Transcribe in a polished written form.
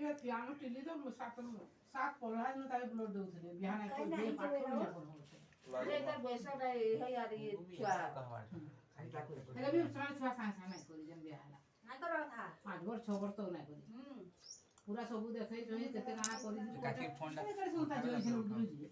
से piano Tilly तो सात पढ़ा न ताई ब्लड दउथले बिहान को दे पाठ नहीं पढ़ो ये तर बैसा नहीं है यार ये छुआ तेरे भी उसरा छुआ सांसा नहीं करी जन बिहाला ना करो था 5 वर्ष 6 वर्ष तो नहीं करी पूरा सब देखे जो केते गाना करी काकी फोन करे सुनता जो इसे उठलु जी